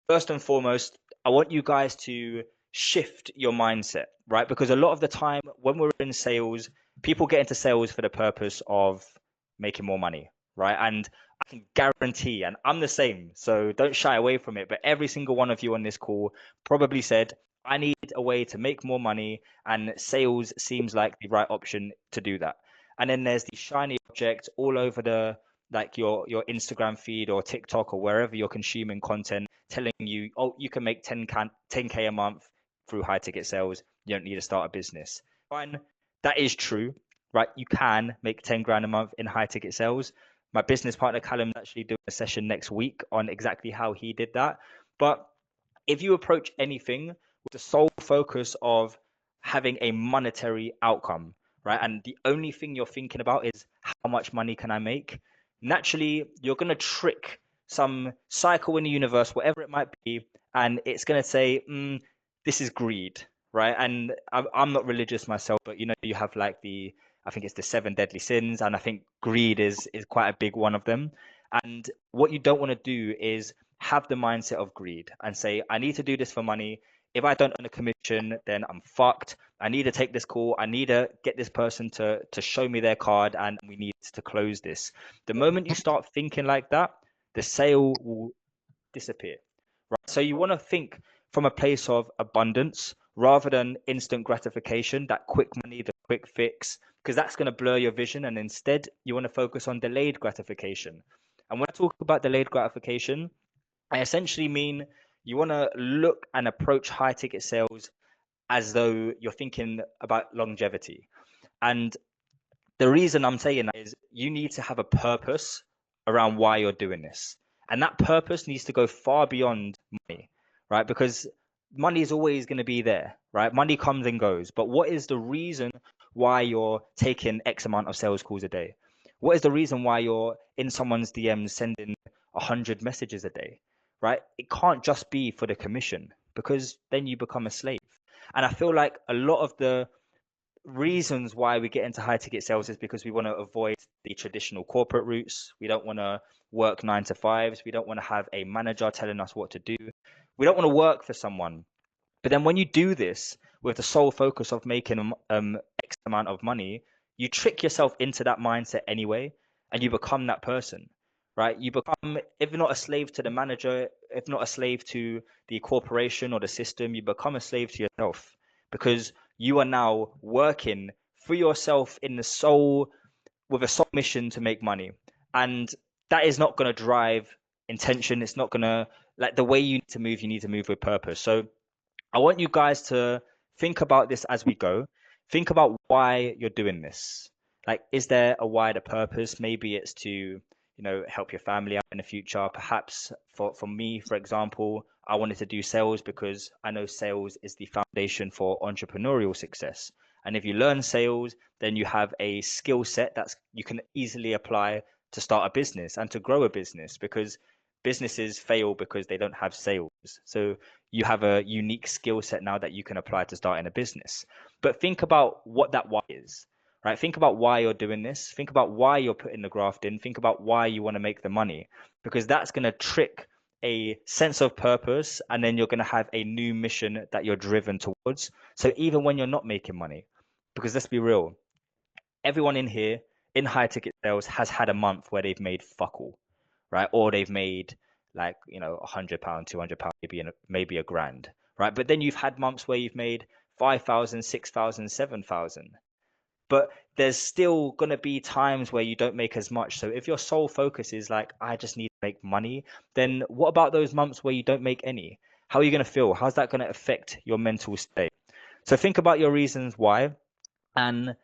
First and foremost, I want you guys to shift your mindset, right? Because a lot of the time when we're in sales, people get into sales for the purpose of making more money, right? And I can guarantee, and I'm the same, so don't shy away from it, but every single one of you on this call probably said, I need a way to make more money, and sales seems like the right option to do that. And then there's the shiny object all over the like your Instagram feed or TikTok or wherever you're consuming content telling you, oh, you can make 10K a month through high ticket sales. You don't need to start a business. Fine, that is true, right? You can make 10 grand a month in high ticket sales. My business partner Callum's actually doing a session next week on exactly how he did that. But if you approach anything with the sole focus of having a monetary outcome, right? And the only thing you're thinking about is how much money can I make? Naturally, you're going to trick some cycle in the universe, whatever it might be, and it's going to say, this is greed, right? And I'm not religious myself, but you have like I think it's the seven deadly sins, and I think greed is quite a big one of them. And what you don't want to do is have the mindset of greed and say, I need to do this for money. If I don't earn a commission, then I'm fucked. I need to take this call. I need to get this person to show me their card and we need to close this. The moment you start thinking like that, the sale will disappear. Right? So you want to think from a place of abundance rather than instant gratification, that quick money, the quick fix, because that's going to blur your vision. And instead, you want to focus on delayed gratification. And when I talk about delayed gratification, I essentially mean you want to look and approach high ticket sales as though you're thinking about longevity. And the reason I'm saying that is you need to have a purpose around why you're doing this. And that purpose needs to go far beyond money, right? Because money is always going to be there, right? Money comes and goes. But what is the reason why you're taking X amount of sales calls a day? What is the reason why you're in someone's DMs sending 100 messages a day, right? It can't just be for the commission because then you become a slave. And I feel like a lot of the reasons why we get into high ticket sales is because we want to avoid the traditional corporate routes. We don't want to work 9 to 5s. We don't want to have a manager telling us what to do. We don't want to work for someone. But then when you do this with the sole focus of making X amount of money, you trick yourself into that mindset anyway, and you become that person, right? You become, if not a slave to the manager, if not a slave to the corporation or the system, you become a slave to yourself because you are now working for yourself in the soul with a sole mission to make money. And that is not going to drive intention. It's not going to, like the way you need to move with purpose. So I want you guys to think about this as we go. Think about why you're doing this. Like, is there a wider purpose? Maybe it's to, help your family out in the future. Perhaps for me, for example, I wanted to do sales because I know sales is the foundation for entrepreneurial success. And if you learn sales, then you have a skill set that's you can easily apply to start a business and to grow a business because businesses fail because they don't have sales. So you have a unique skill set now that you can apply to starting a business. But think about what that why is, right? Think about why you're doing this. Think about why you're putting the graft in. Think about why you want to make the money, because that's going to trick a sense of purpose. And then you're going to have a new mission that you're driven towards. So even when you're not making money, because let's be real, everyone in here in high ticket sales has had a month where they've made fuck all, right? Or they've made like, £100, £200, maybe a grand, right? But then you've had months where you've made 5,000, 6,000, 7,000. But there's still going to be times where you don't make as much. So if your sole focus is like, I just need to make money, then what about those months where you don't make any? How are you going to feel? How's that going to affect your mental state? So think about your reasons why and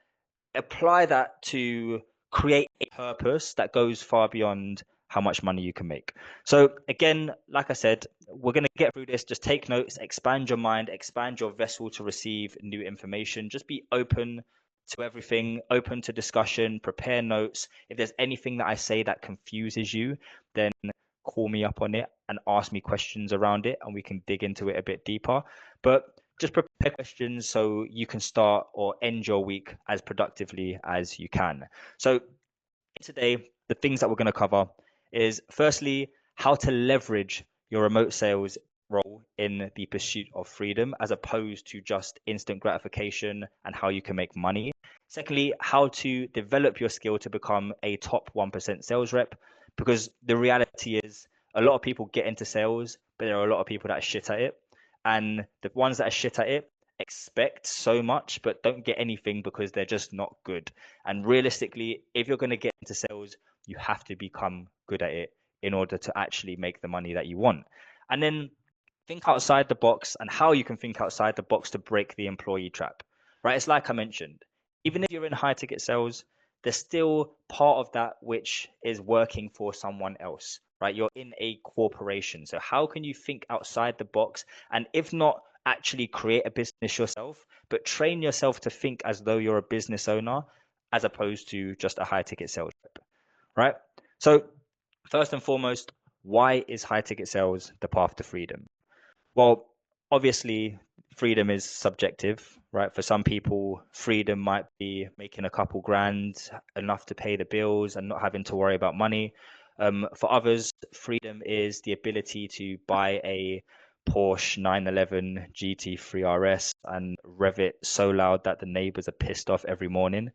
apply that to create a purpose that goes far beyond how much money you can make. So again, like I said, we're going to get through this. Just take notes, expand your mind, expand your vessel to receive new information. Just be open to everything, open to discussion, prepare notes. If there's anything that I say that confuses you, then call me up on it and ask me questions around it and we can dig into it a bit deeper. But just prepare questions so you can start or end your week as productively as you can. So today, the things that we're going to cover is firstly, how to leverage your remote sales role in the pursuit of freedom as opposed to just instant gratification and how you can make money. Secondly, how to develop your skill to become a top 1% sales rep, because the reality is a lot of people get into sales, but there are a lot of people that are shit at it. And the ones that are shit at it expect so much, but don't get anything because they're just not good. And realistically, if you're going to get into sales, you have to become good at it in order to actually make the money that you want. And then think outside the box and how you can think outside the box to break the employee trap, right? It's like I mentioned, even if you're in high ticket sales, there's still part of that which is working for someone else, right? You're in a corporation. So how can you think outside the box? And if not, actually create a business yourself, but train yourself to think as though you're a business owner as opposed to just a high ticket sales rep, right? So first and foremost, why is high ticket sales the path to freedom? Well, obviously, freedom is subjective, right? For some people, freedom might be making a couple grand, enough to pay the bills and not having to worry about money. For others, freedom is the ability to buy a Porsche 911 GT3 RS and rev it so loud that the neighbors are pissed off every morning.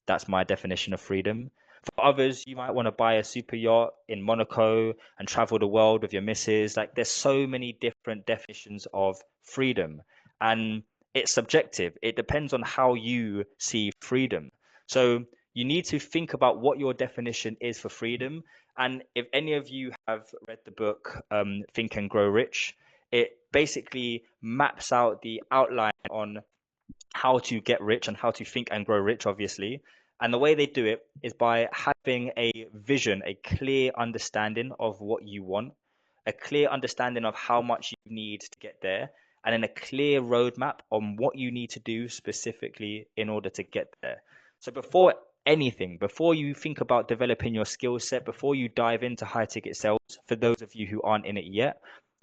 That's my definition of freedom. For others, you might want to buy a super yacht in Monaco and travel the world with your missus. Like there's so many different definitions of freedom, and it's subjective. It depends on how you see freedom. So you need to think about what your definition is for freedom. And if any of you have read the book Think and Grow Rich, it basically maps out the outline on how to get rich and how to think and grow rich, obviously. And the way they do it is by having a vision, a clear understanding of what you want, a clear understanding of how much you need to get there, and then a clear roadmap on what you need to do specifically in order to get there. So before anything, before you think about developing your skill set, before you dive into high ticket sales, for those of you who aren't in it yet,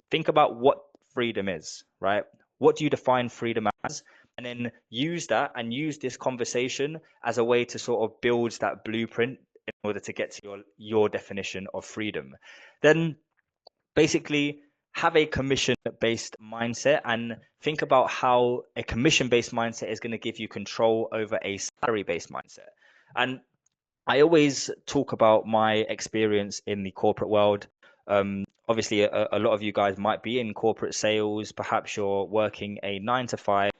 think about what freedom is, right? What do you define freedom as? And then use that and use this conversation as a way to sort of build that blueprint in order to get to your definition of freedom. Then basically have a commission based mindset and think about how a commission based mindset is going to give you control over a salary based mindset. And I always talk about my experience in the corporate world. Obviously, a lot of you guys might be in corporate sales. Perhaps you're working a 9 to 5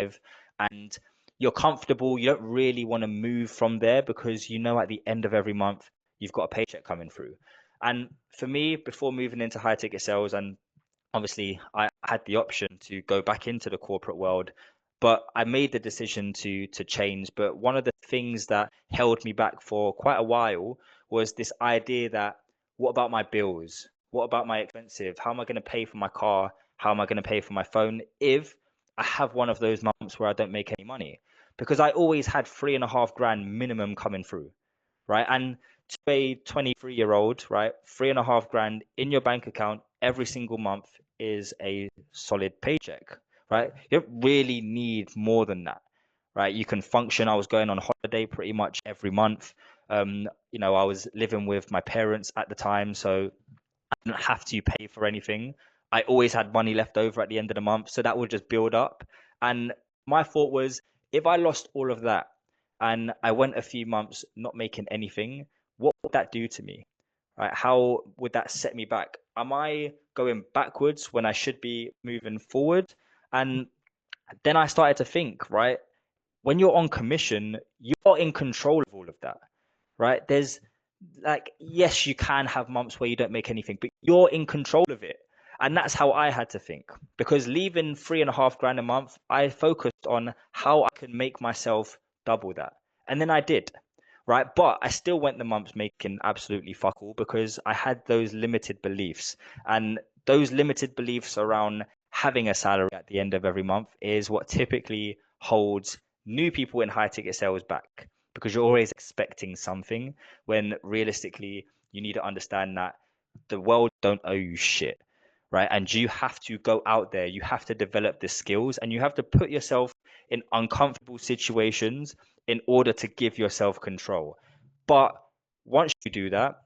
and you're comfortable. You don't really want to move from there because you know at the end of every month, you've got a paycheck coming through. And for me, before moving into high ticket sales, and obviously I had the option to go back into the corporate world, but I made the decision to change. But one of the things that held me back for quite a while was this idea that what about my bills? What about my expensive? How am I going to pay for my car? How am I going to pay for my phone if I have one of those months where I don't make any money? Because I always had 3.5 grand minimum coming through, right? And to a 23-year-old, right, 3.5 grand in your bank account every single month is a solid paycheck, right? You don't really need more than that, right? You can function. I was going on holiday pretty much every month. I was living with my parents at the time, so I didn't have to pay for anything. I always had money left over at the end of the month, so that would just build up. And my thought was, if I lost all of that and I went a few months not making anything, what would that do to me? Right? How would that set me back? Am I going backwards when I should be moving forward? And then I started to think, right, when you're on commission, you're in control of all of that, right? There's like, yes, you can have months where you don't make anything, but you're in control of it. And that's how I had to think, because leaving 3.5 grand a month, I focused on how I could make myself double that. And then I did, right? But I still went the months making absolutely fuck all because I had those limited beliefs. And those limited beliefs around having a salary at the end of every month is what typically holds new people in high ticket sales back, because you're always expecting something when realistically you need to understand that the world don't owe you shit, right? And you have to go out there, you have to develop the skills, and you have to put yourself in uncomfortable situations in order to give yourself control. But once you do that,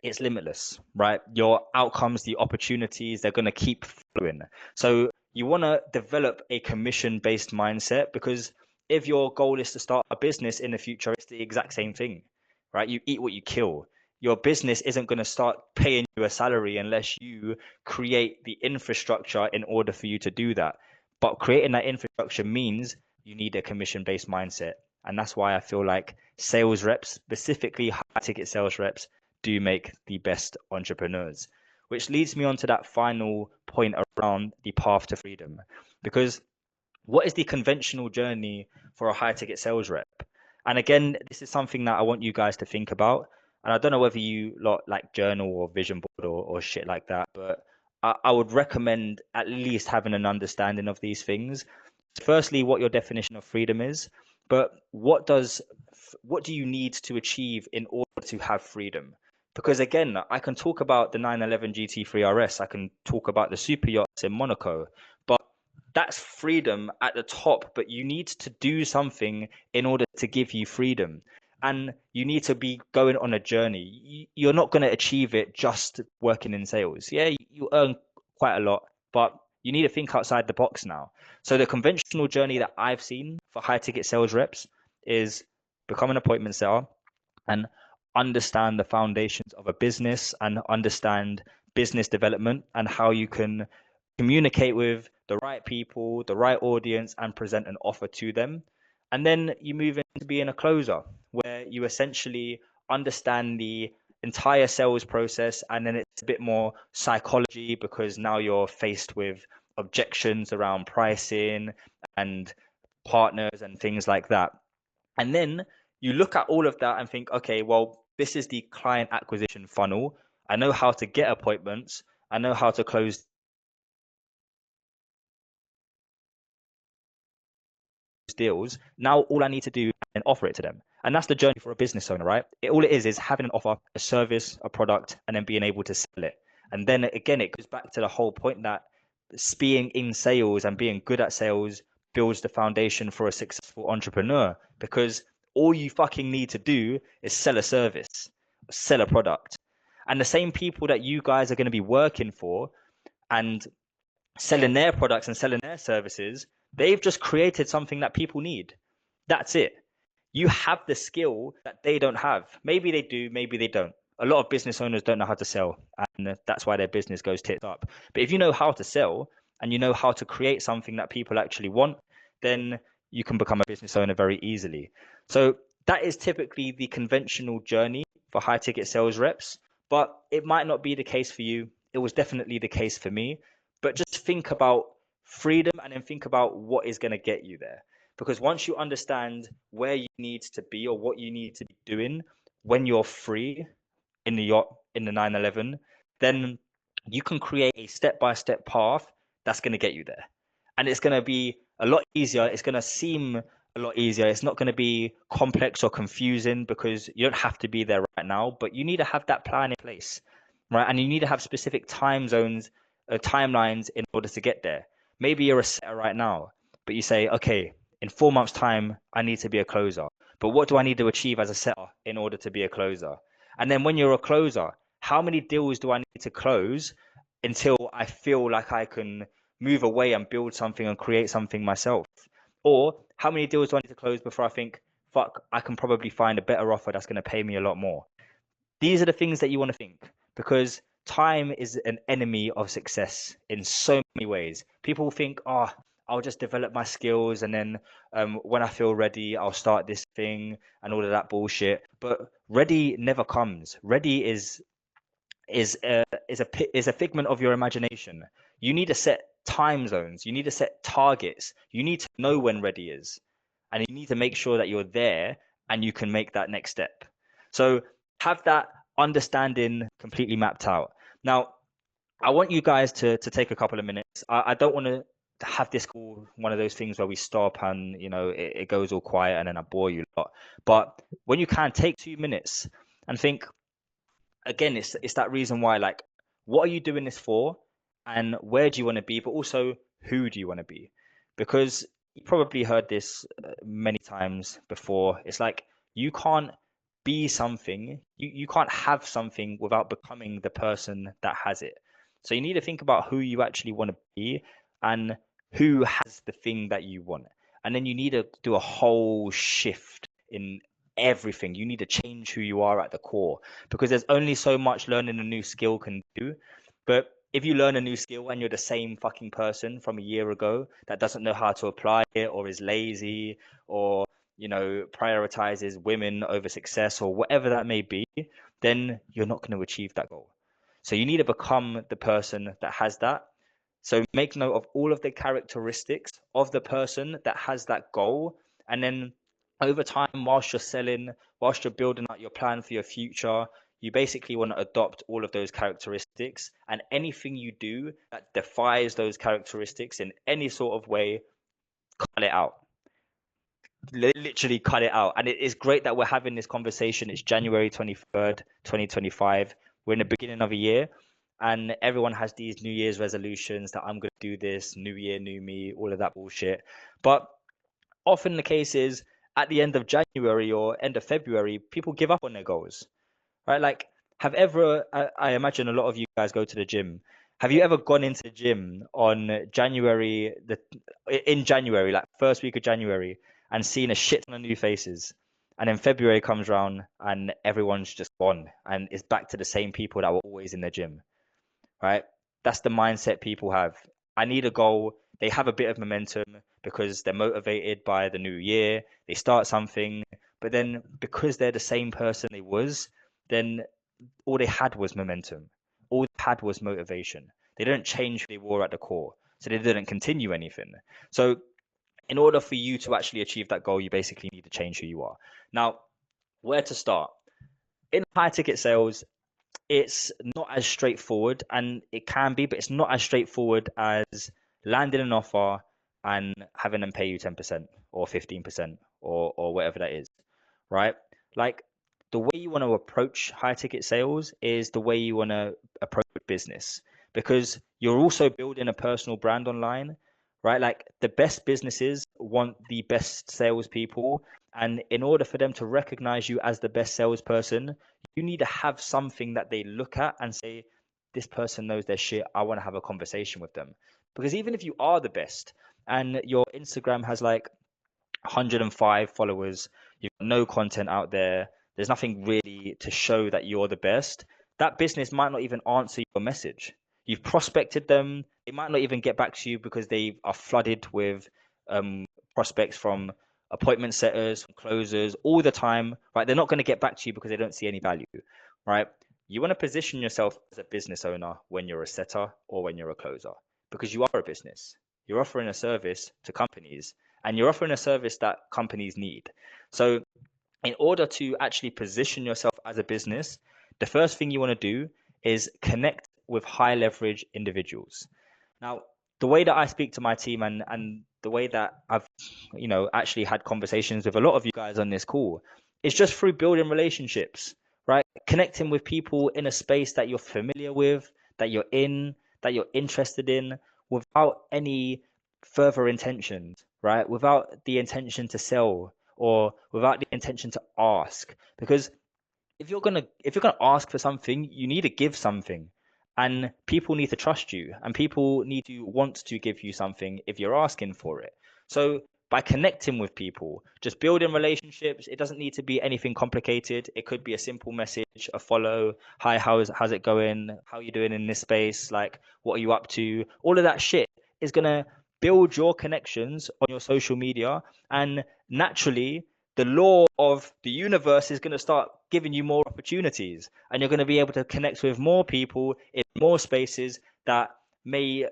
it's limitless, right? Your outcomes, the opportunities, they're going to keep flowing. So you want to develop a commission-based mindset, because if your goal is to start a business in the future, it's the exact same thing, right? You eat what you kill. Your business isn't going to start paying you a salary unless you create the infrastructure in order for you to do that. But creating that infrastructure means you need a commission-based mindset. And that's why I feel like sales reps, specifically high ticket sales reps, do make the best entrepreneurs. Which leads me on to that final point around the path to freedom. Because what is the conventional journey for a high ticket sales rep? And again, this is something that I want you guys to think about. And I don't know whether you lot like journal or vision board or shit like that, but I would recommend at least having an understanding of these things. Firstly, what your definition of freedom is, but what do you need to achieve in order to have freedom? Because again, I can talk about the 911 GT3 RS, I can talk about the super yachts in Monaco, but that's freedom at the top, but you need to do something in order to give you freedom. And you need to be going on a journey. You're not going to achieve it just working in sales. Yeah, you earn quite a lot, but you need to think outside the box now. So the conventional journey that I've seen for high ticket sales reps is become an appointment setter and understand the foundations of a business and understand business development and how you can communicate with the right people, the right audience, and present an offer to them. And then you move into being a closer, where you essentially understand the entire sales process. And then it's a bit more psychology, because now you're faced with objections around pricing and partners and things like that. And then you look at all of that and think, okay, well, this is the client acquisition funnel. I know how to get appointments. I know how to close deals. Now all I need to do and offer it to them. And that's the journey for a business owner, right? All it is having an offer, a service, a product, and then being able to sell it. And then again, it goes back to the whole point that being in sales and being good at sales builds the foundation for a successful entrepreneur, because all you fucking need to do is sell a service, sell a product. And the same people that you guys are going to be working for and selling their products and selling their services, they've just created something that people need. That's it. You have the skill that they don't have. Maybe they do, maybe they don't. A lot of business owners don't know how to sell, and that's why their business goes tits up. But if you know how to sell and you know how to create something that people actually want, then you can become a business owner very easily. So that is typically the conventional journey for high ticket sales reps, but it might not be the case for you. It was definitely the case for me. But just think about freedom and then think about what is going to get you there. Because once you understand where you need to be or what you need to be doing when you're free in the yacht, in the 911, then you can create a step-by-step path that's going to get you there. And it's going to be a lot easier. It's going to seem a lot easier. It's not going to be complex or confusing, because you don't have to be there right now, but you need to have that plan in place, right? And you need to have specific time zones, timelines in order to get there. Maybe you're a setter right now, but you say, okay, in 4 months' time, I need to be a closer. But what do I need to achieve as a setter in order to be a closer? And then when you're a closer, how many deals do I need to close until I feel like I can move away and build something and create something myself? Or how many deals do I need to close before I think, fuck, I can probably find a better offer that's going to pay me a lot more? These are the things that you want to think, because time is an enemy of success in so many ways. People think, oh, I'll just develop my skills and then when I feel ready, I'll start this thing and all of that bullshit. But ready never comes. Ready is a figment of your imagination. You need to set time zones. You need to set targets. You need to know when ready is, and you need to make sure that you're there and you can make that next step. So have that understanding completely mapped out. Now, I want you guys to take a couple of minutes. I don't want to have this call one of those things where we stop and it goes all quiet and then I bore you a lot. But when you can, take 2 minutes and think again. It's that reason why, like, what are you doing this for, and where do you want to be, but also who do you want to be? Because you probably heard this many times before. It's like you can't be something, you can't have something without becoming the person that has it. So you need to think about who you actually want to be and who has the thing that you want. And then you need to do a whole shift in everything. You need to change who you are at the core because there's only so much learning a new skill can do. But if you learn a new skill and you're the same fucking person from a year ago that doesn't know how to apply it or is lazy or prioritizes women over success or whatever that may be, then you're not going to achieve that goal. So you need to become the person that has that. So make note of all of the characteristics of the person that has that goal. And then over time, whilst you're selling, whilst you're building out your plan for your future, you basically want to adopt all of those characteristics. And anything you do that defies those characteristics in any sort of way, cut it out. Literally cut it out. And it is great that we're having this conversation. It's January 23rd, 2025. We're in the beginning of a year, and everyone has these New Year's resolutions that I'm going to do this, new year, new me, all of that bullshit. But often the case is at the end of January or end of February, people give up on their goals, right? Like, I imagine a lot of you guys go to the gym. Have you ever gone into the gym on in January, like first week of January, and seen a shit ton of new faces? And then February comes around and everyone's just gone and is back to the same people that were always in the gym, right? That's the mindset people have. I need a goal. They have a bit of momentum because they're motivated by the new year. They start something, but then because they're the same person they was, then all they had was momentum. All they had was motivation. They didn't change who they were at the core. So they didn't continue anything. So in order for you to actually achieve that goal, you basically need to change who you are. Now, where to start? In high ticket sales, it's not as straightforward, and it can be, but it's not as straightforward as landing an offer and having them pay you 10% or 15% or whatever that is, right? Like the way you want to approach high ticket sales is the way you want to approach business because you're also building a personal brand online, right? Like the best businesses want the best salespeople. And in order for them to recognize you as the best salesperson, you need to have something that they look at and say, this person knows their shit. I want to have a conversation with them. Because even if you are the best and your Instagram has like 105 followers, you've got no content out there, there's nothing really to show that you're the best, that business might not even answer your message. You've prospected them, they might not even get back to you because they are flooded with prospects from appointment setters, from closers all the time, right? They're not going to get back to you because they don't see any value, right? You want to position yourself as a business owner when you're a setter or when you're a closer because you are a business. You're offering a service to companies and you're offering a service that companies need. So, in order to actually position yourself as a business, the first thing you want to do is connect with high leverage individuals. Now, the way that I speak to my team and the way that I've, actually had conversations with a lot of you guys on this call is just through building relationships, right? Connecting with people in a space that you're familiar with, that you're in, that you're interested in, without any further intentions, right? Without the intention to sell or without the intention to ask. Because if you're gonna ask for something, you need to give something. And people need to trust you and people need to want to give you something if you're asking for it. So by connecting with people, just building relationships, it doesn't need to be anything complicated. It could be a simple message, a follow, hi, how's it going? How are you doing in this space? Like, what are you up to? All of that shit is gonna build your connections on your social media, and naturally the law of the universe is going to start giving you more opportunities, and you're going to be able to connect with more people in more spaces that maybe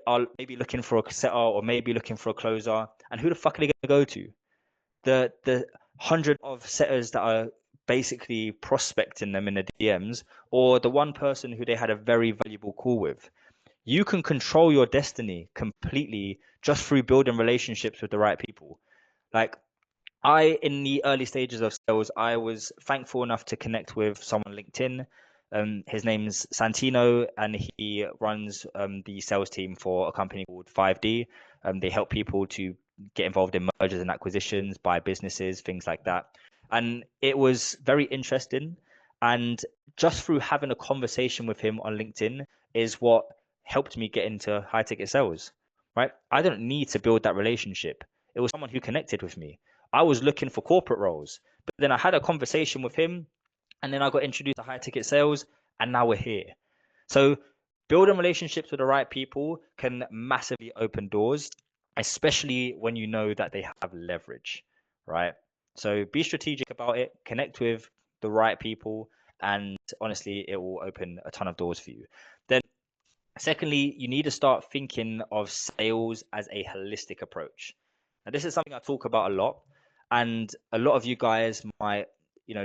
looking for a setter or maybe looking for a closer. And who the fuck are they going to go to? The hundred of setters that are basically prospecting them in the DMs, or the one person who they had a very valuable call with. You can control your destiny completely just through building relationships with the right people. Like, in the early stages of sales, I was thankful enough to connect with someone on LinkedIn. His name's Santino, and he runs the sales team for a company called 5D. They help people to get involved in mergers and acquisitions, buy businesses, things like that. And it was very interesting. And just through having a conversation with him on LinkedIn is what helped me get into high ticket sales, right? I didn't need to build that relationship. It was someone who connected with me. I was looking for corporate roles, but then I had a conversation with him, and then I got introduced to high ticket sales, and now we're here. So building relationships with the right people can massively open doors, especially when you know that they have leverage, right? So be strategic about it, connect with the right people, and honestly, it will open a ton of doors for you. Then, secondly, you need to start thinking of sales as a holistic approach. Now, this is something I talk about a lot, and a lot of you guys might,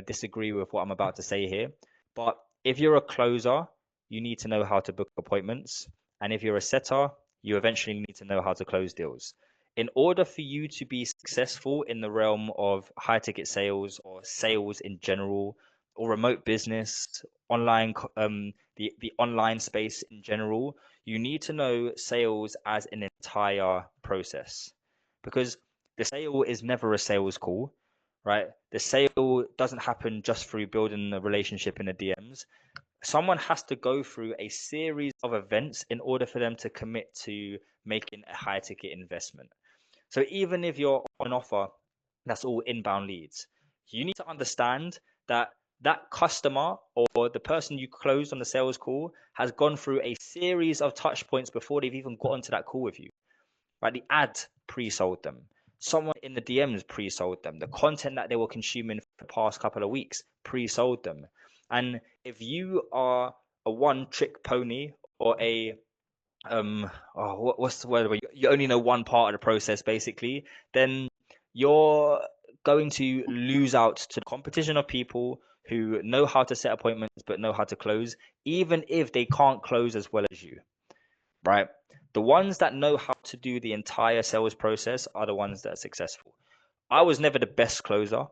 disagree with what I'm about to say here. But if you're a closer, you need to know how to book appointments, and if you're a setter, you eventually need to know how to close deals. In order for you to be successful in the realm of high ticket sales or sales in general, or remote business, online, the online space in general, you need to know sales as an entire process, because the sale is never a sales call, right? The sale doesn't happen just through building a relationship in the DMs. Someone has to go through a series of events in order for them to commit to making a high ticket investment. So even if you're on an offer that's all inbound leads, you need to understand that that customer or the person you closed on the sales call has gone through a series of touch points before they've even got onto that call with you, right? The ad pre-sold them. Someone in the DMs pre-sold them. The content that they were consuming for the past couple of weeks pre-sold them. And if you are a one-trick pony or a what's the word, where you only know one part of the process basically, then you're going to lose out to the competition of people who know how to set appointments but know how to close, even if they can't close as well as you, right? The ones that know how to do the entire sales process are the ones that are successful. I was never the best closer,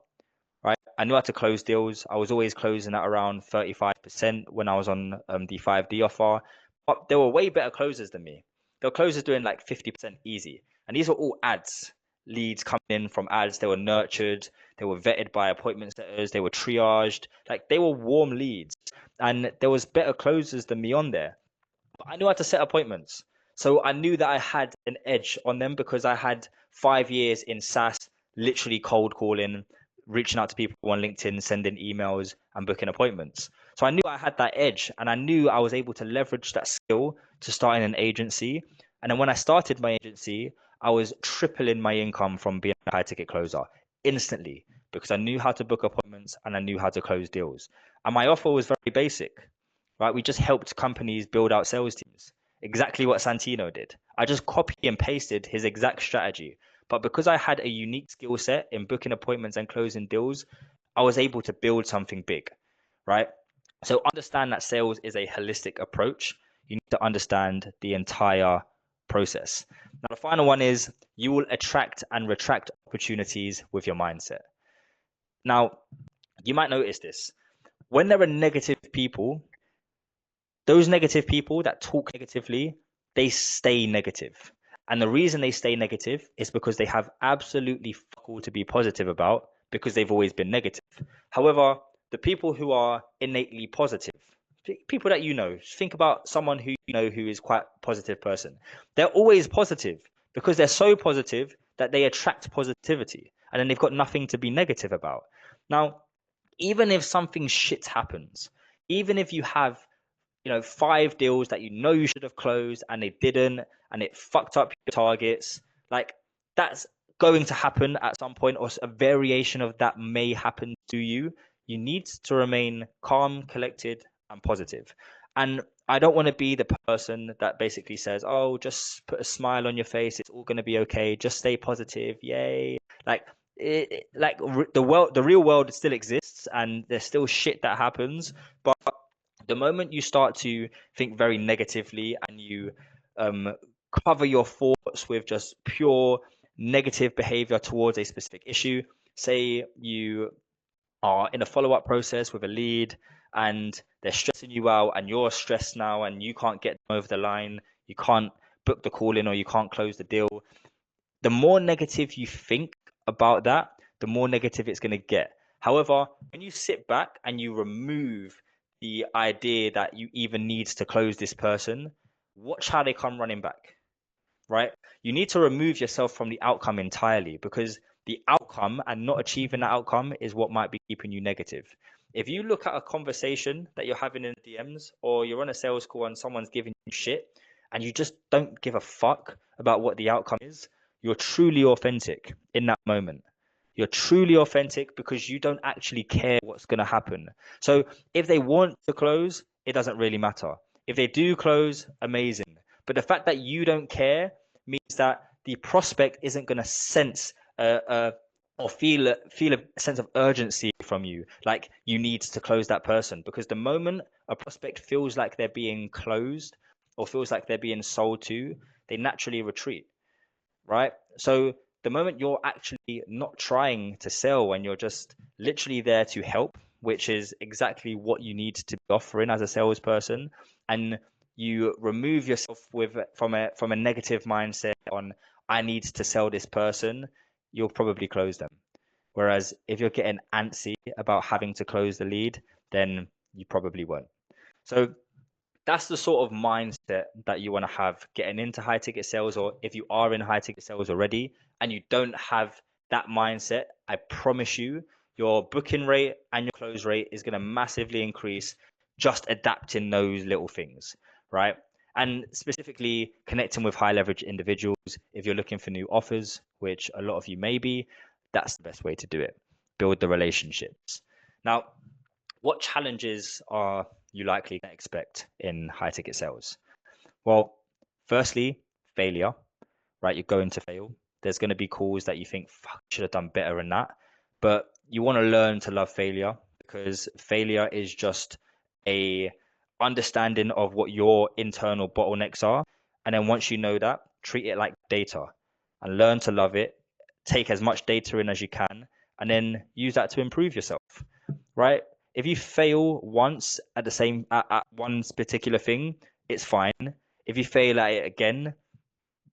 right? I knew how to close deals. I was always closing at around 35% when I was on the 5D offer. But there were way better closers than me. There were closers doing like 50% easy. And these were all ads, leads coming in from ads. They were nurtured. They were vetted by appointment setters. They were triaged. Like they were warm leads. And there was better closers than me on there. But I knew how to set appointments. So I knew that I had an edge on them because I had 5 years in SaaS, literally cold calling, reaching out to people on LinkedIn, sending emails, and booking appointments. So I knew I had that edge, and I knew I was able to leverage that skill to start in an agency. And then when I started my agency, I was tripling my income from being a high ticket closer instantly because I knew how to book appointments and I knew how to close deals. And my offer was very basic, right? We just helped companies build out sales teams. Exactly what Santino did. I just copy and pasted his exact strategy. But because I had a unique skill set in booking appointments and closing deals, I was able to build something big, right? So understand that sales is a holistic approach. You need to understand the entire process. Now, the final one is you will attract and retract opportunities with your mindset. Now, you might notice this. When there are negative people, those negative people that talk negatively, they stay negative. And the reason they stay negative is because they have absolutely fuck all to be positive about because they've always been negative. However, the people who are innately positive, people that you know, think about someone who you know who is quite a positive person. They're always positive because they're so positive that they attract positivity and then they've got nothing to be negative about. Now, even if something shit happens, even if you have 5 deals that you should have closed and they didn't, and it fucked up your targets, like that's going to happen at some point, or a variation of that may happen to you. You need to remain calm, collected, and positive. And I don't want to be the person that basically says, oh, just put a smile on your face, it's all going to be okay, just stay positive, yay. Like the real world still exists and there's still shit that happens, but the moment you start to think very negatively and you um, cover your thoughts with just pure negative behavior towards a specific issue, say you are in a follow-up process with a lead and they're stressing you out and you're stressed now and you can't get them over the line, you can't book the call in or you can't close the deal, The more negative you think about that, the more negative it's going to get. However, when you sit back and you remove the idea that you even need to close this person, watch how they come running back, right? You need to remove yourself from the outcome entirely, because the outcome and not achieving that outcome is what might be keeping you negative. If you look at a conversation that you're having in the DMs, or you're on a sales call and someone's giving you shit and you just don't give a fuck about what the outcome is, you're truly authentic in that moment. You're truly authentic because you don't actually care what's going to happen. So if they want to close, it doesn't really matter. If they do close, amazing. But the fact that you don't care means that the prospect isn't going to sense or feel a sense of urgency from you, like you need to close that person. Because the moment a prospect feels like they're being closed or feels like they're being sold to, they naturally retreat, right? So the moment you're actually not trying to sell and you're just literally there to help, which is exactly what you need to be offering as a salesperson, and you remove yourself from a negative mindset on I need to sell this person, you'll probably close them. Whereas if you're getting antsy about having to close the lead, then you probably won't. So that's the sort of mindset that you want to have getting into high ticket sales, or if you are in high ticket sales already and you don't have that mindset, I promise you your booking rate and your close rate is going to massively increase, just adapting those little things, right? And specifically connecting with high leverage individuals. If you're looking for new offers, which a lot of you may be, that's the best way to do it. Build the relationships. Now, what challenges are you likely to expect in high ticket sales? Well, firstly, failure, right? You're going to fail. There's going to be calls that you think, fuck, I should have done better in that. But you want to learn to love failure, because failure is just a understanding of what your internal bottlenecks are. And then once you know that, treat it like data and learn to love it. Take as much data in as you can, and then use that to improve yourself, right? If you fail once at one particular thing, it's fine. If you fail at it again,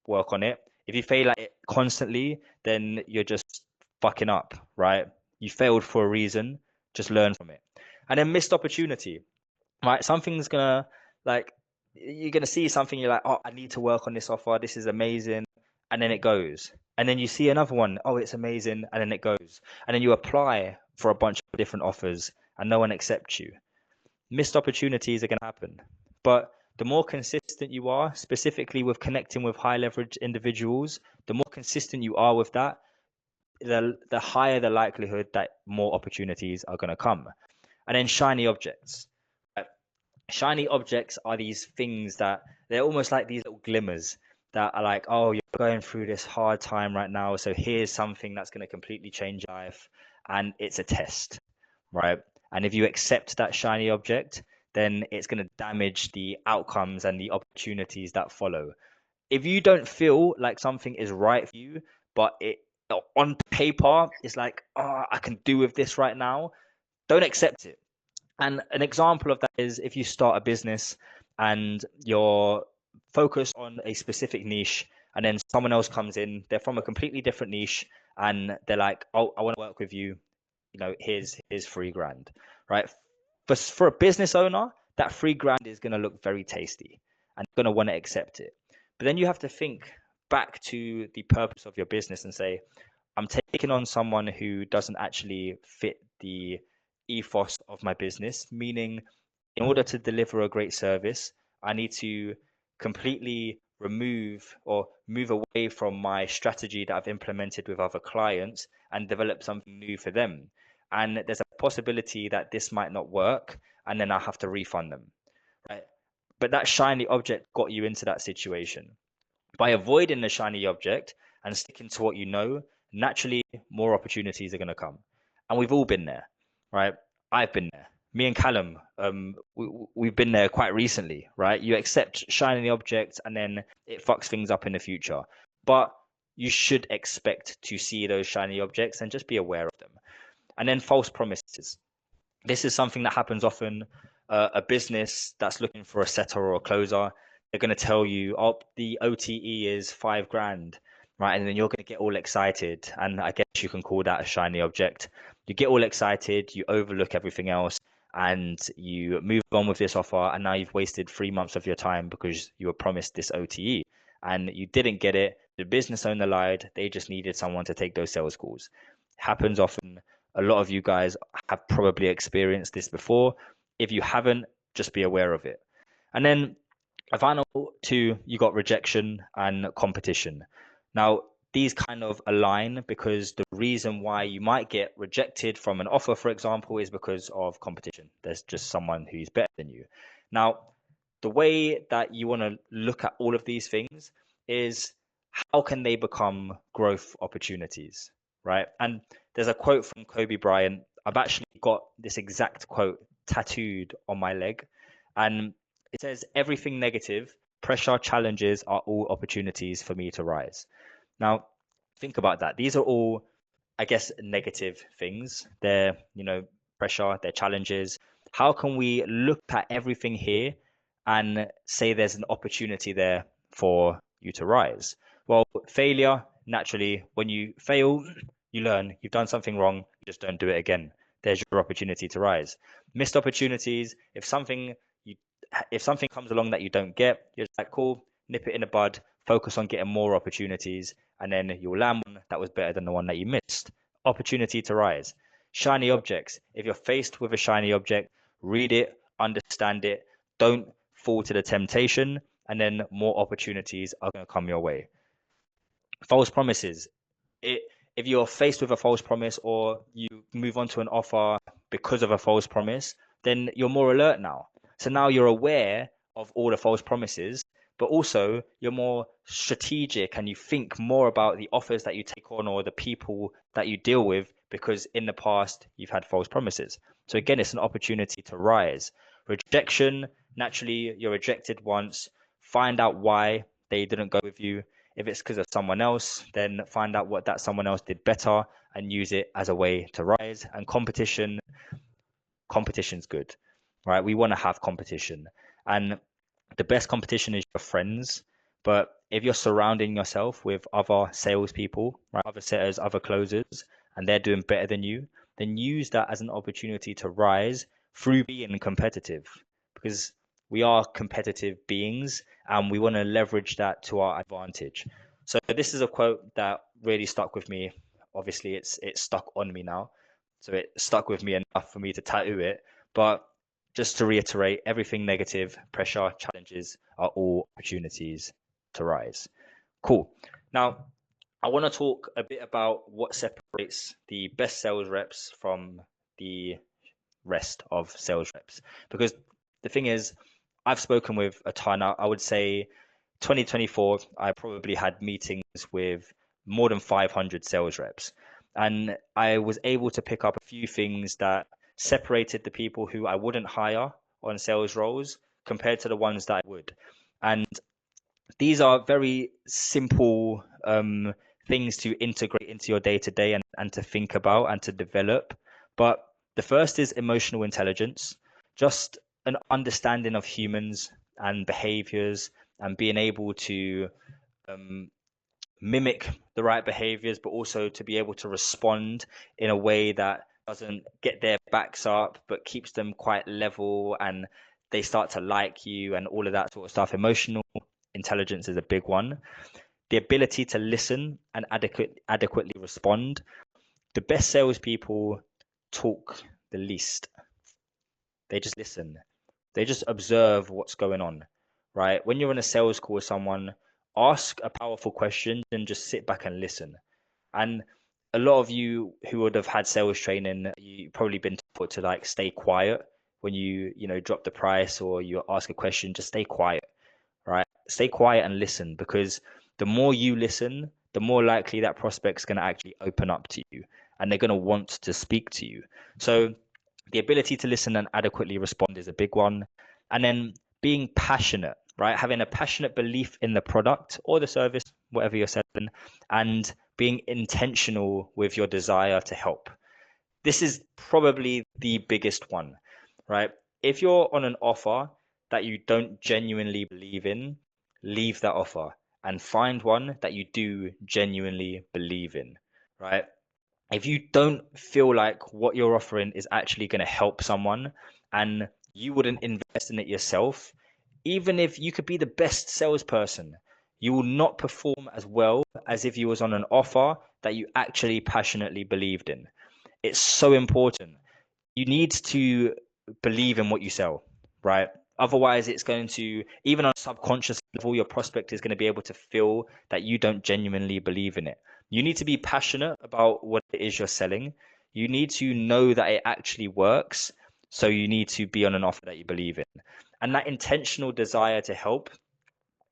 work on it. If you fail at it constantly, then you're just fucking up, right? You failed for a reason. Just learn from it. And then missed opportunity, right? Something's gonna like you're gonna see something, you're like, oh, I need to work on this offer. This is amazing, and then it goes. And then you see another one, oh, it's amazing, and then it goes. And then you apply for a bunch of different offers, and no one accepts you. Missed opportunities are gonna happen, but the more consistent you are, specifically with connecting with high leverage individuals, the more consistent you are with that, the higher the likelihood that more opportunities are going to come. And then shiny objects. Shiny objects are these things that they're almost like these little glimmers that are like, oh, you're going through this hard time right now, so here's something that's going to completely change your life, and it's a test, right? And if you accept that shiny object, then it's going to damage the outcomes and the opportunities that follow. If you don't feel like something is right for you, but it on paper is like, oh, I can do with this right now, don't accept it. And an example of that is if you start a business and you're focused on a specific niche, and then someone else comes in, they're from a completely different niche, and they're like, oh, I want to work with you. Here's 3 grand, right? For a business owner, that 3 grand is going to look very tasty and going to want to accept it. But then you have to think back to the purpose of your business and say, I'm taking on someone who doesn't actually fit the ethos of my business, meaning in order to deliver a great service, I need to completely remove or move away from my strategy that I've implemented with other clients and develop something new for them. And there's a possibility that this might not work, and then I have to refund them, right? But that shiny object got you into that situation. By avoiding the shiny object and sticking to what you know, naturally more opportunities are going to come. And we've all been there, right? I've been there. Me and Callum, we've been there quite recently, right? You accept shiny objects and then it fucks things up in the future. But you should expect to see those shiny objects and just be aware of them. And then false promises. This is something that happens often. A business that's looking for a setter or a closer, they're going to tell you, oh, the OTE is 5 grand, right? And then you're going to get all excited. And I guess you can call that a shiny object. You get all excited, you overlook everything else, and you move on with this offer. And now you've wasted 3 months of your time because you were promised this OTE and you didn't get it. The business owner lied. They just needed someone to take those sales calls. Happens often. A lot of you guys have probably experienced this before. If you haven't, just be aware of it. And then a final two, you got rejection and competition. Now, these kind of align because the reason why you might get rejected from an offer, for example, is because of competition. There's just someone who's better than you. Now, the way that you want to look at all of these things is how can they become growth opportunities, right? And there's a quote from Kobe Bryant. I've actually got this exact quote tattooed on my leg. And it says, everything negative, pressure, challenges are all opportunities for me to rise. Now, think about that. These are all, I guess, negative things. They're, pressure, they're challenges. How can we look at everything here and say there's an opportunity there for you to rise? Well, failure, naturally, when you fail, you learn. You've done something wrong, you just don't do it again. There's your opportunity to rise. Missed opportunities, you if something comes along that you don't get, you're just like, cool, nip it in the bud, focus on getting more opportunities, and then you'll land one that was better than the one that you missed. Opportunity to rise. Shiny objects. If you're faced with a shiny object, read it, understand it, don't fall to the temptation, and then more opportunities are going to come your way. False promises. It, if you're faced with a false promise or you move on to an offer because of a false promise, then you're more alert now. So now you're aware of all the false promises, but also you're more strategic and you think more about the offers that you take on or the people that you deal with because in the past you've had false promises. So again, it's an opportunity to rise. Rejection, naturally, you're rejected once. Find out why they didn't go with you. If it's because of someone else, then find out what that someone else did better and use it as a way to rise. And competition's good, right? We want to have competition. And the best competition is your friends. But if you're surrounding yourself with other salespeople, right, other setters, other closers, and they're doing better than you, then use that as an opportunity to rise through being competitive. Because we are competitive beings and we want to leverage that to our advantage. So this is a quote that really stuck with me. Obviously, it's stuck on me now. So it stuck with me enough for me to tattoo it. But just to reiterate, everything negative, pressure, challenges are all opportunities to rise. Cool. Now, I want to talk a bit about what separates the best sales reps from the rest of sales reps. Because the thing is, I've spoken with a ton. I would say 2024, I probably had meetings with more than 500 sales reps. And I was able to pick up a few things that separated the people who I wouldn't hire on sales roles compared to the ones that I would. And these are very simple things to integrate into your day to day and to think about and to develop. But the first is emotional intelligence, just an understanding of humans and behaviors and being able to um, mimic the right behaviors, but also to be able to respond in a way that doesn't get their backs up, but keeps them quite level and they start to like you and all of that sort of stuff. Emotional intelligence is a big one. The ability to listen and adequately respond. The best salespeople talk the least. They just listen. They just observe what's going on, right? When you're in a sales call with someone, ask a powerful question and just sit back and listen. And a lot of you who would have had sales training, you probably been taught to like stay quiet when you drop the price or you ask a question, just stay quiet, right? Stay quiet and listen because the more you listen, the more likely that prospect's going to actually open up to you and they're going to want to speak to you. So the ability to listen and adequately respond is a big one. And then being passionate, right? Having a passionate belief in the product or the service, whatever you're selling, and being intentional with your desire to help. This is probably the biggest one, right? If you're on an offer that you don't genuinely believe in, leave that offer and find one that you do genuinely believe in, right? If you don't feel like what you're offering is actually going to help someone and you wouldn't invest in it yourself, even if you could be the best salesperson, you will not perform as well as if you was on an offer that you actually passionately believed in. It's so important. You need to believe in what you sell, right? Otherwise, it's going to, even on a subconscious level, your prospect is going to be able to feel that you don't genuinely believe in it. You need to be passionate about what it is you're selling. You need to know that it actually works. So you need to be on an offer that you believe in. And that intentional desire to help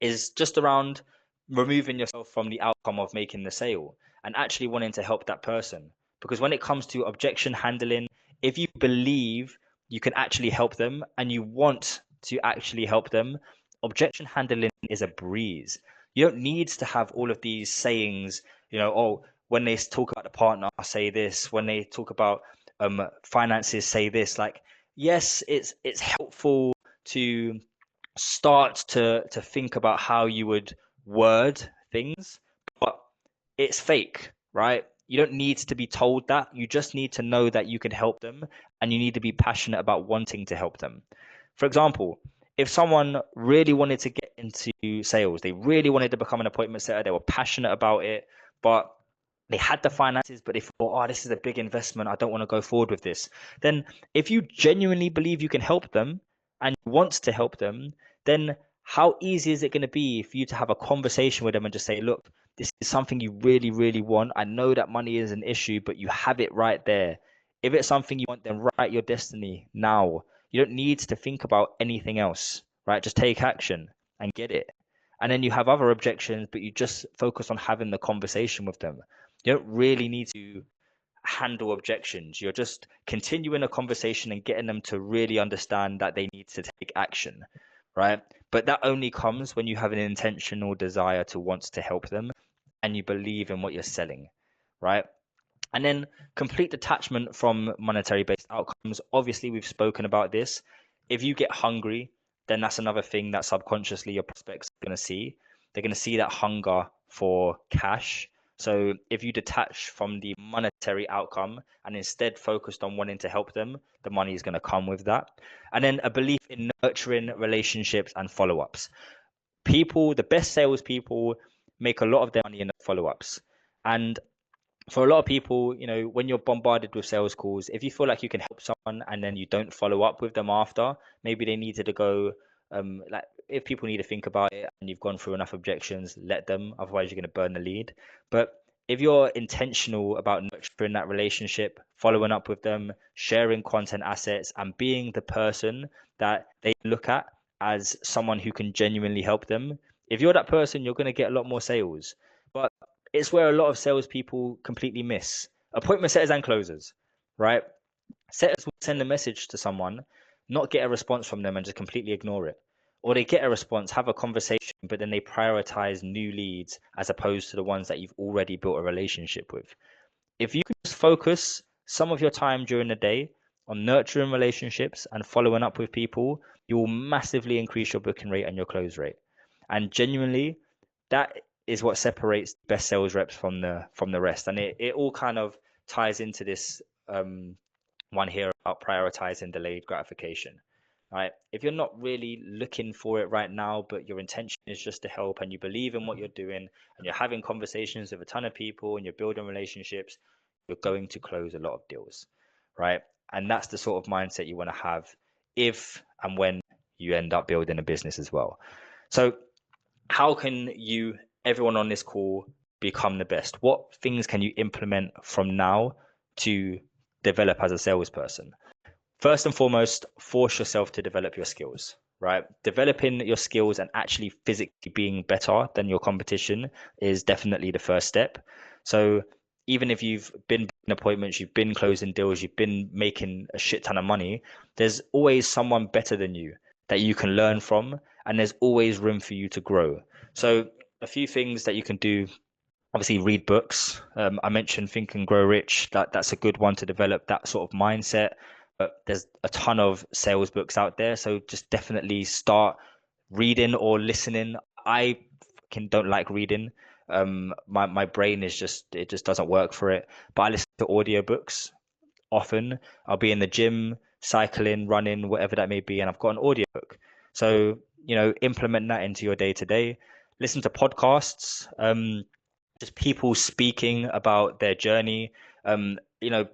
is just around removing yourself from the outcome of making the sale and actually wanting to help that person. Because when it comes to objection handling, if you believe you can actually help them and you want to actually help them, objection handling is a breeze. You don't need to have all of these sayings, oh, when they talk about the partner, say this. When they talk about finances, say this. Like, yes, it's helpful to start to think about how you would word things, but it's fake, right? You don't need to be told that. You just need to know that you can help them and you need to be passionate about wanting to help them. For example, if someone really wanted to get into sales, they really wanted to become an appointment setter, they were passionate about it, but they had the finances, but they thought, oh, this is a big investment. I don't want to go forward with this. Then, if you genuinely believe you can help them and want to help them, then how easy is it going to be for you to have a conversation with them and just say, look, this is something you really, really want. I know that money is an issue, but you have it right there. If it's something you want, then write your destiny now. You don't need to think about anything else, right? Just take action and get it. And then you have other objections, but you just focus on having the conversation with them. You don't really need to handle objections. You're just continuing a conversation and getting them to really understand that they need to take action, right? But that only comes when you have an intentional desire to want to help them and you believe in what you're selling, right? And then complete detachment from monetary based outcomes. Obviously, we've spoken about this. If you get hungry, then that's another thing that subconsciously your prospects are going to see. They're going to see that hunger for cash. So if you detach from the monetary outcome and instead focused on wanting to help them, the money is going to come with that. And then a belief in nurturing relationships and follow ups. People, the best salespeople, make a lot of their money in the follow ups. And for a lot of people, when you're bombarded with sales calls, if you feel like you can help someone and then you don't follow up with them after, maybe they needed to go, like if people need to think about it and you've gone through enough objections, let them, otherwise you're going to burn the lead. But if you're intentional about nurturing that relationship, following up with them, sharing content assets, and being the person that they look at as someone who can genuinely help them, if you're that person, you're going to get a lot more sales. But it's where a lot of salespeople completely miss. Appointment setters and closers, right? Setters will send a message to someone, not get a response from them and just completely ignore it. Or they get a response, have a conversation, but then they prioritize new leads as opposed to the ones that you've already built a relationship with. If you can just focus some of your time during the day on nurturing relationships and following up with people, you will massively increase your booking rate and your close rate. And genuinely, that is what separates best sales reps from the rest. And it all kind of ties into this one here about prioritizing delayed gratification. Right? If you're not really looking for it right now, but your intention is just to help and you believe in what you're doing and you're having conversations with a ton of people and you're building relationships, you're going to close a lot of deals, right? And that's the sort of mindset you want to have if and when you end up building a business as well. So how can you, everyone on this call, become the best? What things can you implement from now to develop as a salesperson? First and foremost, force yourself to develop your skills, right? Developing your skills and actually physically being better than your competition is definitely the first step. So even if you've been booking appointments, you've been closing deals, you've been making a shit ton of money, there's always someone better than you that you can learn from, and there's always room for you to grow. So a few things that you can do, obviously read books. I mentioned Think and Grow Rich. That's a good one to develop that sort of mindset. But there's a ton of sales books out there, so just definitely start reading or listening. I don't like reading. My brain is it just doesn't work for it. But I listen to audiobooks often. I'll be in the gym, cycling, running, whatever that may be, and I've got an audiobook. So, implement that into your day to day. Listen to podcasts, just people speaking about their journey.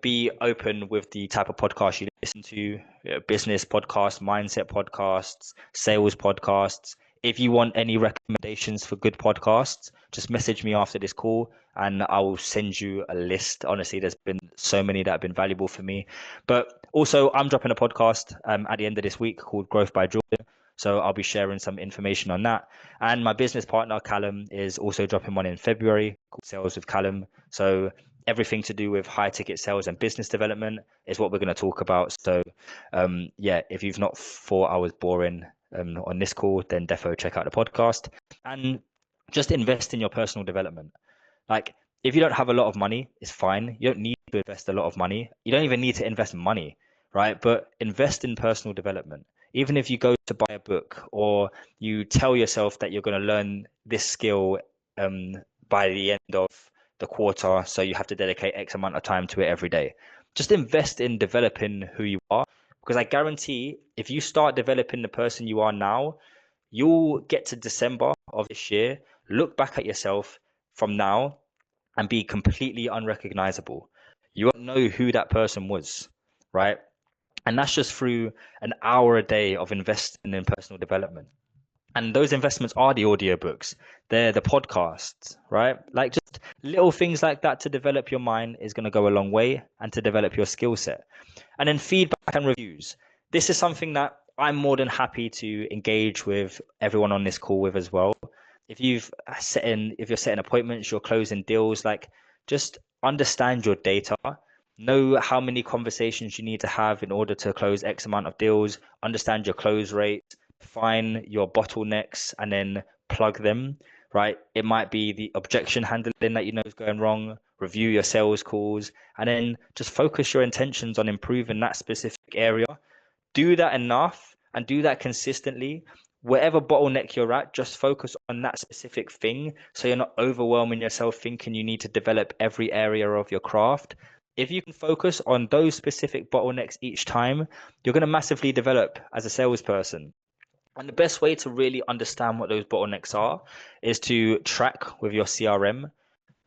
Be open with the type of podcast you listen to, business podcasts, mindset podcasts, sales podcasts. If you want any recommendations for good podcasts, just message me after this call and I will send you a list. Honestly, there's been so many that have been valuable for me. But also, I'm dropping a podcast at the end of this week called Growth by Jordan. So I'll be sharing some information on that. And my business partner, Callum, is also dropping one in February called Sales with Callum. So everything to do with high ticket sales and business development is what we're going to talk about. So, yeah, if you've not thought I was boring on this call, then defo check out the podcast and just invest in your personal development. Like, if you don't have a lot of money, it's fine. You don't need to invest a lot of money. You don't even need to invest money, right? But invest in personal development. Even if you go to buy a book or you tell yourself that you're going to learn this skill by the end of the quarter, so you have to dedicate X amount of time to it every day. Just invest in developing who you are, because I guarantee if you start developing the person you are now, you'll get to December of this year, look back at yourself from now and be completely unrecognizable. You won't know who that person was, right? And that's just through an hour a day of investing in personal development. And those investments are the audiobooks, they're the podcasts, right? Like just little things like that to develop your mind is going to go a long way and to develop your skill set. And then feedback and reviews. This is something that I'm more than happy to engage with everyone on this call with as well. If if you're setting appointments, you're closing deals, like just understand your data, know how many conversations you need to have in order to close X amount of deals, understand your close rate, find your bottlenecks and then plug them, right? It might be the objection handling that you know is going wrong, review your sales calls, and then just focus your intentions on improving that specific area. Do that enough and do that consistently. Whatever bottleneck you're at, just focus on that specific thing so you're not overwhelming yourself thinking you need to develop every area of your craft. If you can focus on those specific bottlenecks each time, you're going to massively develop as a salesperson. And the best way to really understand what those bottlenecks are is to track with your CRM.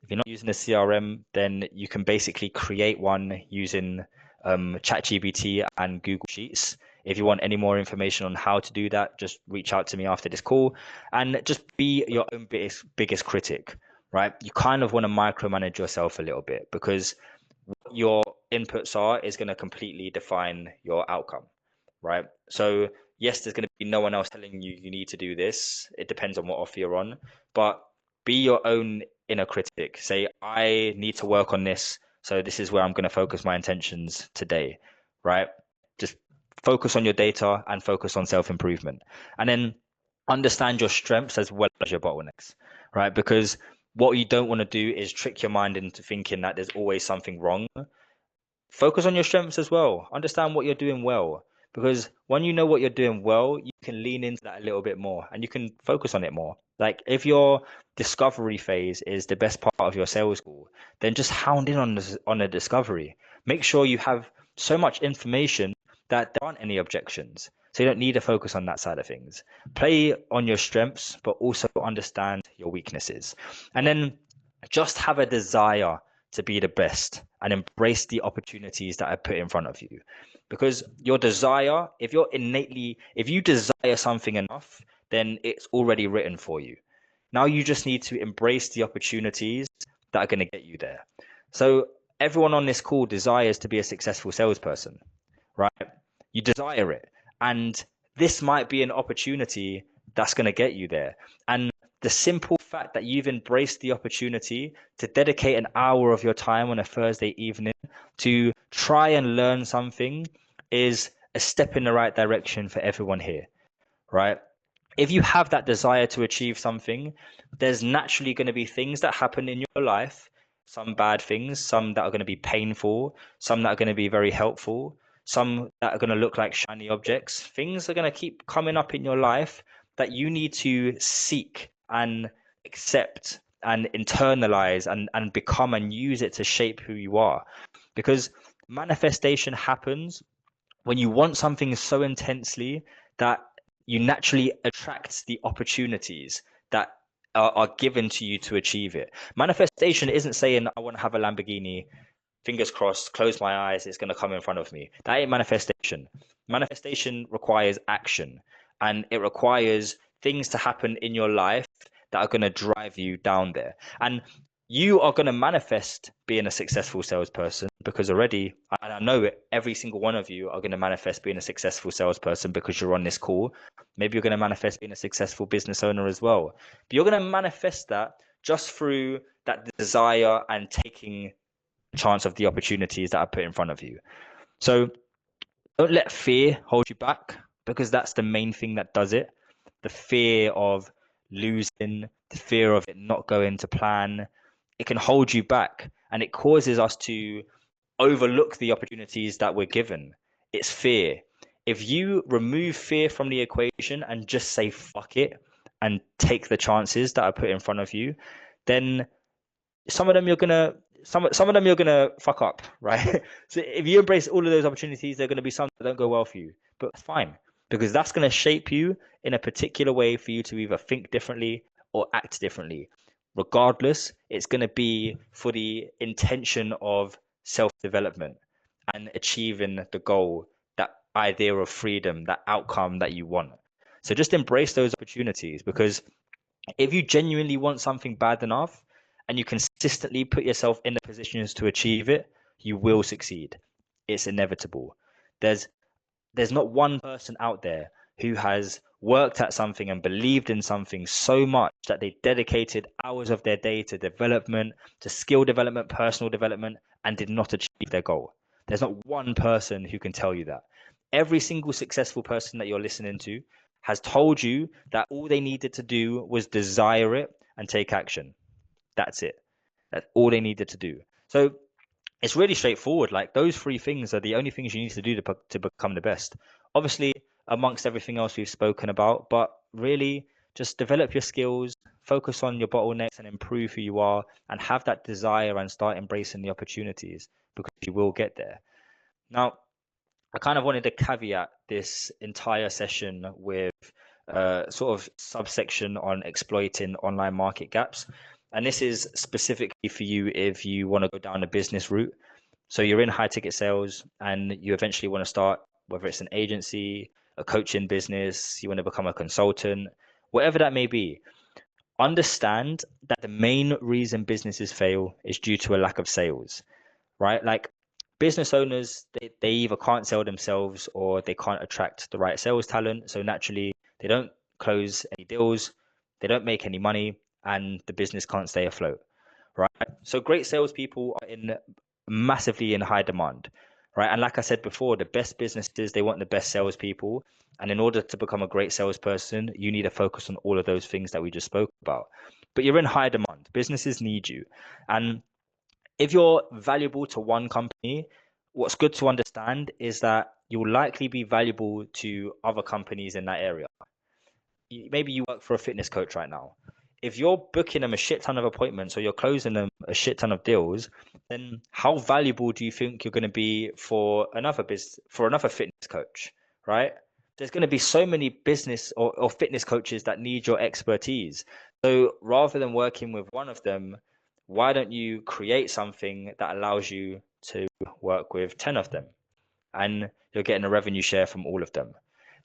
If you're not using a CRM, then you can basically create one using ChatGPT and Google Sheets. If you want any more information on how to do that, just reach out to me after this call and just be your own biggest critic, right? You kind of want to micromanage yourself a little bit because what your inputs are is going to completely define your outcome, right? So yes, there's going to be no one else telling you you need to do this. It depends on what offer you're on, but be your own inner critic. Say, I need to work on this. So this is where I'm going to focus my intentions today, right? Just focus on your data and focus on self-improvement. And then understand your strengths as well as your bottlenecks, right? Because what you don't want to do is trick your mind into thinking that there's always something wrong. Focus on your strengths as well. Understand what you're doing well. Because when you know what you're doing well, you can lean into that a little bit more and you can focus on it more. Like if your discovery phase is the best part of your sales call, then just hound in on the discovery. Make sure you have so much information that there aren't any objections. So you don't need to focus on that side of things. Play on your strengths, but also understand your weaknesses. And then just have a desire to be the best and embrace the opportunities that are put in front of you. Because your desire, if you desire something enough, then it's already written for you. Now you just need to embrace the opportunities that are going to get you there. So everyone on this call desires to be a successful salesperson, right? You desire it. And this might be an opportunity that's going to get you there. And the simple fact that you've embraced the opportunity to dedicate an hour of your time on a Thursday evening to try and learn something is a step in the right direction for everyone here, right? If you have that desire to achieve something, there's naturally going to be things that happen in your life, some bad things, some that are going to be painful, some that are going to be very helpful, some that are going to look like shiny objects. Things are going to keep coming up in your life that you need to seek and accept and internalize and become and use it to shape who you are. Because manifestation happens when you want something so intensely that you naturally attract the opportunities that are given to you to achieve it. Manifestation isn't saying, I want to have a Lamborghini, fingers crossed, close my eyes, it's going to come in front of me. That ain't manifestation. Manifestation requires action, and it requires things to happen in your life that are going to drive you down there. And you are going to manifest being a successful salesperson because already, and I know it, every single one of you are going to manifest being a successful salesperson because you're on this call. Maybe you're going to manifest being a successful business owner as well. But you're going to manifest that just through that desire and taking chance of the opportunities that are put in front of you. So don't let fear hold you back, because that's the main thing that does it. The fear of losing, the fear of it not going to plan, it can hold you back, and it causes us to overlook the opportunities that we're given. It's fear. If you remove fear from the equation and just say fuck it and take the chances that are put in front of you, then some of them you're gonna fuck up, right? So if you embrace all of those opportunities, there are gonna be some that don't go well for you, but that's fine, because that's gonna shape you in a particular way for you to either think differently or act differently. Regardless, it's gonna be for the intention of self-development and achieving the goal, that idea of freedom, that outcome that you want. So just embrace those opportunities, because if you genuinely want something bad enough and you consistently put yourself in the positions to achieve it, you will succeed. It's inevitable. There's there's not one person out there who has worked at something and believed in something so much that they dedicated hours of their day to development, to skill development, personal development, and did not achieve their goal. There's not one person who can tell you that. Every single successful person that you're listening to has told you that all they needed to do was desire it and take action. That's it. That's all they needed to do. So it's really straightforward. Like, those three things are the only things you need to do to become the best. Obviously, amongst everything else we've spoken about, but really just develop your skills, focus on your bottlenecks and improve who you are, and have that desire and start embracing the opportunities, because you will get there. Now, I kind of wanted to caveat this entire session with sort of subsection on exploiting online market gaps. And this is specifically for you if you want to go down the business route. So you're in high ticket sales and you eventually want to start, whether it's an agency, a coaching business, you want to become a consultant, whatever that may be. Understand that the main reason businesses fail is due to a lack of sales, right? Like, business owners, they either can't sell themselves or they can't attract the right sales talent. So naturally, they don't close any deals, they don't make any money, and the business can't stay afloat, right? So great salespeople are massively in high demand, right? And like I said before, the best businesses, they want the best salespeople. And in order to become a great salesperson, you need to focus on all of those things that we just spoke about. But you're in high demand. Businesses need you. And if you're valuable to one company, what's good to understand is that you'll likely be valuable to other companies in that area. Maybe you work for a fitness coach right now. If you're booking them a shit ton of appointments or you're closing them a shit ton of deals, then how valuable do you think you're going to be for another fitness coach, right? There's going to be so many business or fitness coaches that need your expertise. So rather than working with one of them, why don't you create something that allows you to work with 10 of them, and you're getting a revenue share from all of them?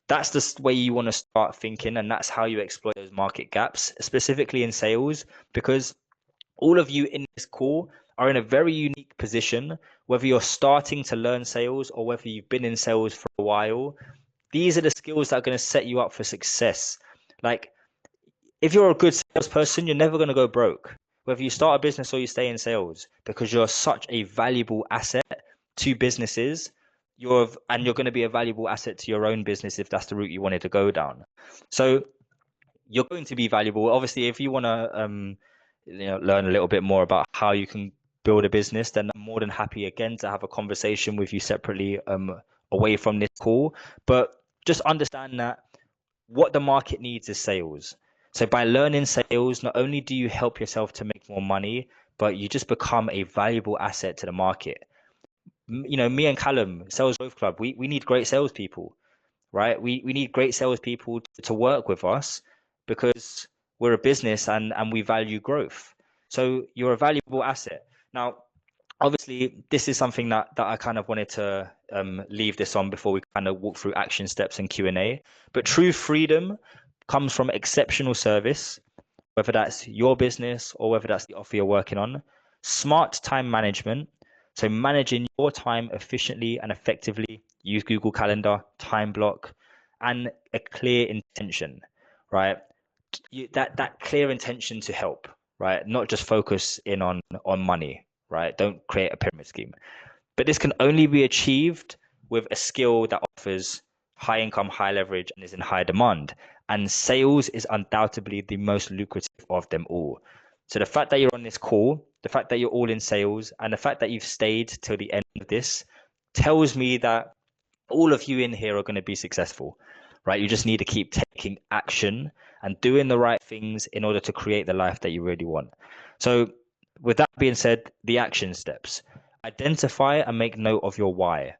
That's the way you want to start thinking, and that's how you exploit those market gaps, specifically in sales, because all of you in this call are in a very unique position, whether you're starting to learn sales or whether you've been in sales for a while. These are the skills that are going to set you up for success. Like, if you're a good salesperson, you're never going to go broke, whether you start a business or you stay in sales, because you're such a valuable asset to businesses. You're going to be a valuable asset to your own business if that's the route you wanted to go down. So you're going to be valuable. Obviously, if you want to learn a little bit more about how you can build a business, then I'm more than happy again to have a conversation with you separately away from this call. But just understand that what the market needs is sales. So by learning sales, not only do you help yourself to make more money, but you just become a valuable asset to the market. You know, me and Callum, Sales Growth Club, we need great salespeople, right? We need great salespeople to work with us because we're a business and we value growth. So you're a valuable asset. Now, obviously, this is something that I kind of wanted to leave this on before we kind of walk through action steps and Q&A. But true freedom comes from exceptional service, whether that's your business or whether that's the offer you're working on. Smart time management, so managing your time efficiently and effectively. Use Google Calendar, time block, and a clear intention, right? That clear intention to help, right? Not just focus in on money, right? Don't create a pyramid scheme. But this can only be achieved with a skill that offers high income, high leverage, and is in high demand. And sales is undoubtedly the most lucrative of them all. So the fact that you're on this call, the fact that you're all in sales, and the fact that you've stayed till the end of this tells me that all of you in here are going to be successful, right? You just need to keep taking action and doing the right things in order to create the life that you really want. So, with that being said, the action steps: identify and make note of your why.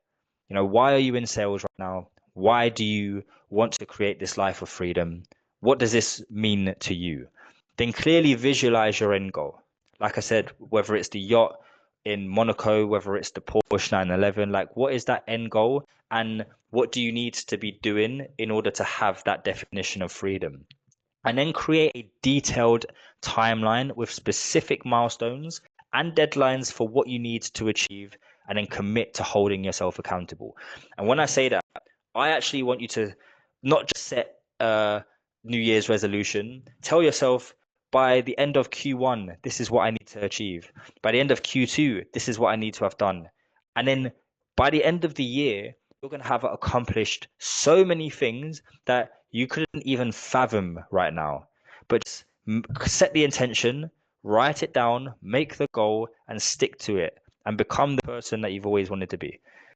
You know, why are you in sales right now? Why do you want to create this life of freedom? What does this mean to you? Then clearly visualize your end goal. Like I said, whether it's the yacht in Monaco, whether it's the Porsche 911, like what is that end goal? And what do you need to be doing in order to have that definition of freedom? And then create a detailed timeline with specific milestones and deadlines for what you need to achieve, and then commit to holding yourself accountable. And when I say that, I actually want you to not just set a New Year's resolution, tell yourself by the end of Q1, this is what I need to achieve. By the end of Q2, this is what I need to have done. And then by the end of the year, you're going to have accomplished so many things that you couldn't even fathom right now. But set the intention, write it down, make the goal, and stick to it, and become the person that you've always wanted to be.